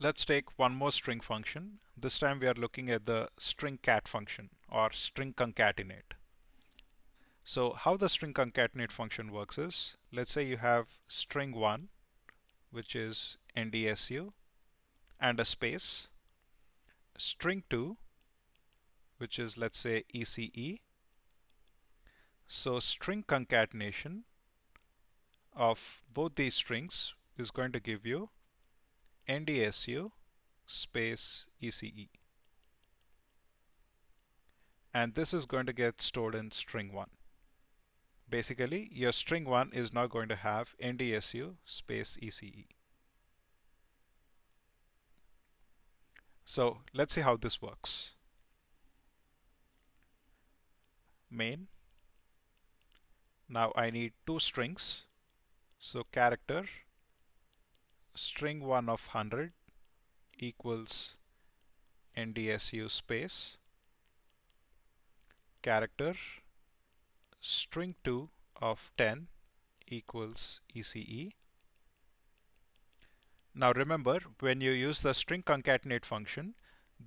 Let's take one more string function. This time we are looking at the string cat function or string concatenate. So how the string concatenate function works is, let's say you have string 1, which is ndsu, and a space, string 2, which is, let's say, ece. So string concatenation of both these strings is going to give you ndsu space ece, and this is going to get stored in string 1. Basically, your string 1 is now going to have ndsu space ece. So let's see how this works. Main. Now I need two strings. So character string 1 of 100 equals ndsu space character string 2 of 10 equals ece. Now remember, when you use the string concatenate function,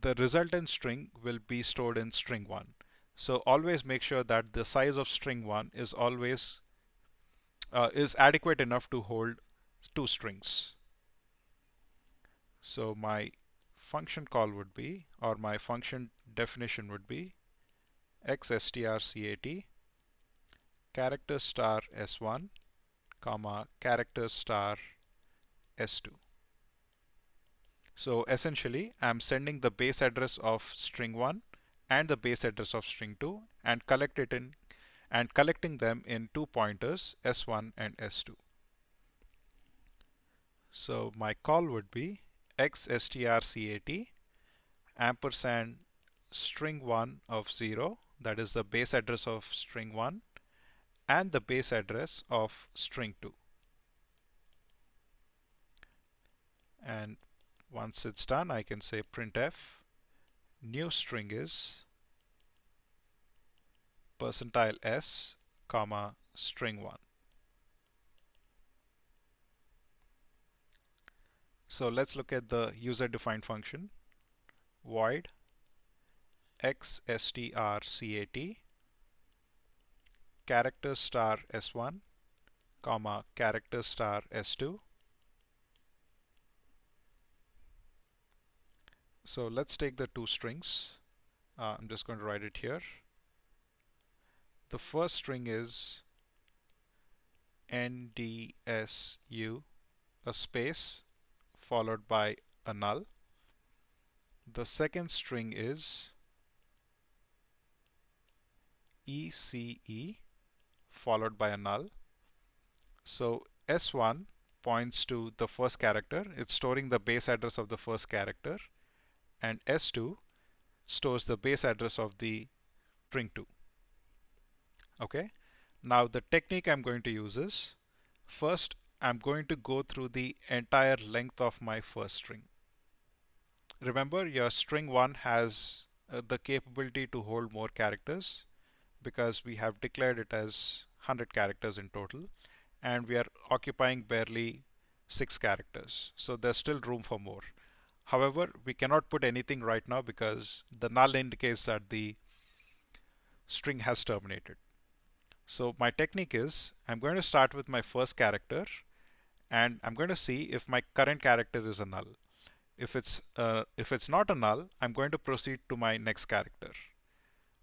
the resultant string will be stored in string 1. So always make sure that the size of string 1 is always is adequate enough to hold two strings. So my function call would be, or my function definition would be, xstrcat character star s1 comma character star s2. So essentially I'm sending the base address of string 1 and the base address of string 2 and collecting them in two pointers s1 and s2. So my call would be xstrcat ampersand string 1 of 0, that is the base address of string 1, and the base address of string 2. And once it's done, I can say printf new string is percentile s comma string 1. So let's look at the user defined function. Void xstrcat character star s1 comma character star s2. So let's take the two strings. I'm just going to write it here. The first string is ndsu, a space followed by a null. The second string is ece followed by a null. So s1 points to the first character. It's storing the base address of the first character, and s2 stores the base address of the string 2. Okay. Now the technique I'm going to use is, first I'm going to go through the entire length of my first string. Remember, your string 1 has the capability to hold more characters because we have declared it as 100 characters in total, and we are occupying barely 6 characters. So there's still room for more. However, we cannot put anything right now because the null indicates that the string has terminated. So my technique is, I'm going to start with my first character and I'm going to see if my current character is a null. If it's not a null, I'm going to proceed to my next character.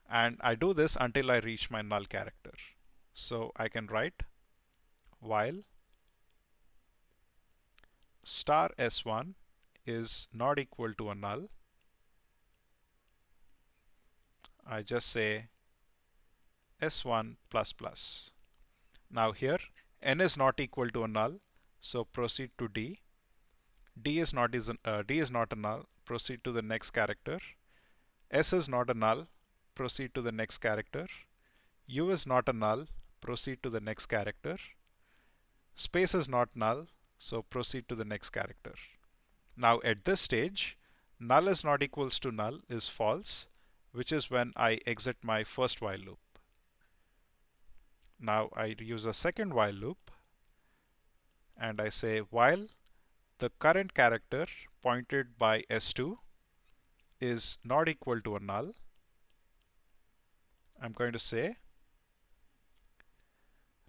And I do this until I reach my null character. So I can write while star s1 is not equal to a null. I just say s1 plus plus. Now here n is not equal to a null, so proceed to d. D is not a null, proceed to the next character. S is not a null, proceed to the next character. U is not a null, proceed to the next character. Space is not null, so proceed to the next character. Now at this stage, null is not equals to null is false, which is when I exit my first while loop. Now I use a second while loop and I say while the current character pointed by S2 is not equal to a null, I'm going to say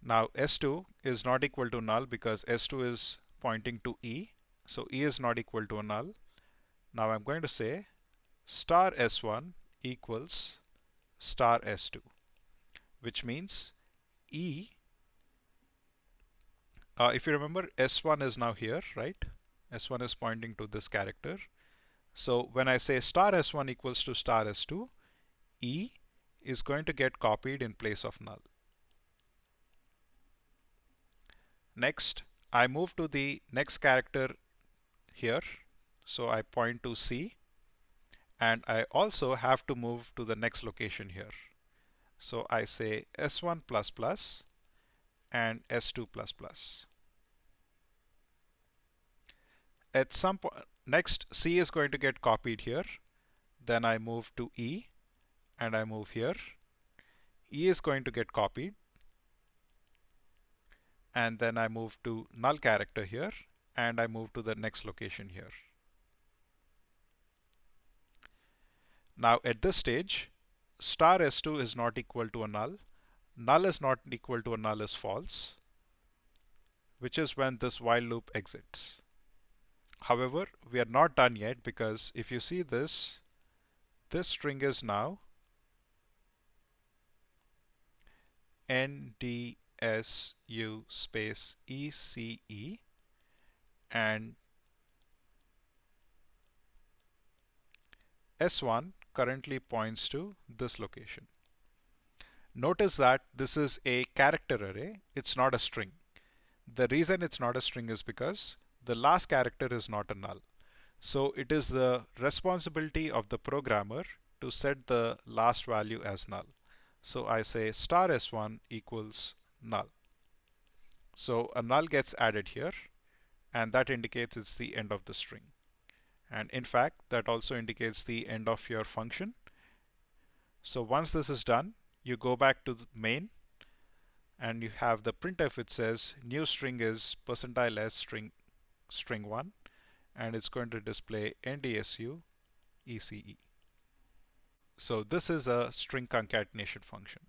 now S2 is not equal to null because S2 is pointing to E. So E is not equal to a null. Now I'm going to say star S1 equals star S2, which means E, if you remember, S1 is now here, right? S1 is pointing to this character. So when I say star S1 equals to star S2, E is going to get copied in place of null. Next, I move to the next character here. So I point to C, and I also have to move to the next location here. So I say S1 plus plus and S2 plus plus. At some point, next C is going to get copied here. Then I move to E and I move here. E is going to get copied, and then I move to null character here and I move to the next location here. Now at this stage, star S2 is not equal to a null. Null is not equal to a null is false, which is when this while loop exits. However, we are not done yet, because if you see this string is now NDSU space ECE, and S1 currently points to this location. Notice that this is a character array, it's not a string. The reason it's not a string is because the last character is not a null. So it is the responsibility of the programmer to set the last value as null. So I say star S1 equals null. So a null gets added here, and that indicates it's the end of the string. And in fact, that also indicates the end of your function. So once this is done, you go back to the main and you have the printf, which says new string is %s string 1, and it's going to display NDSU ECE. So this is a string concatenation function.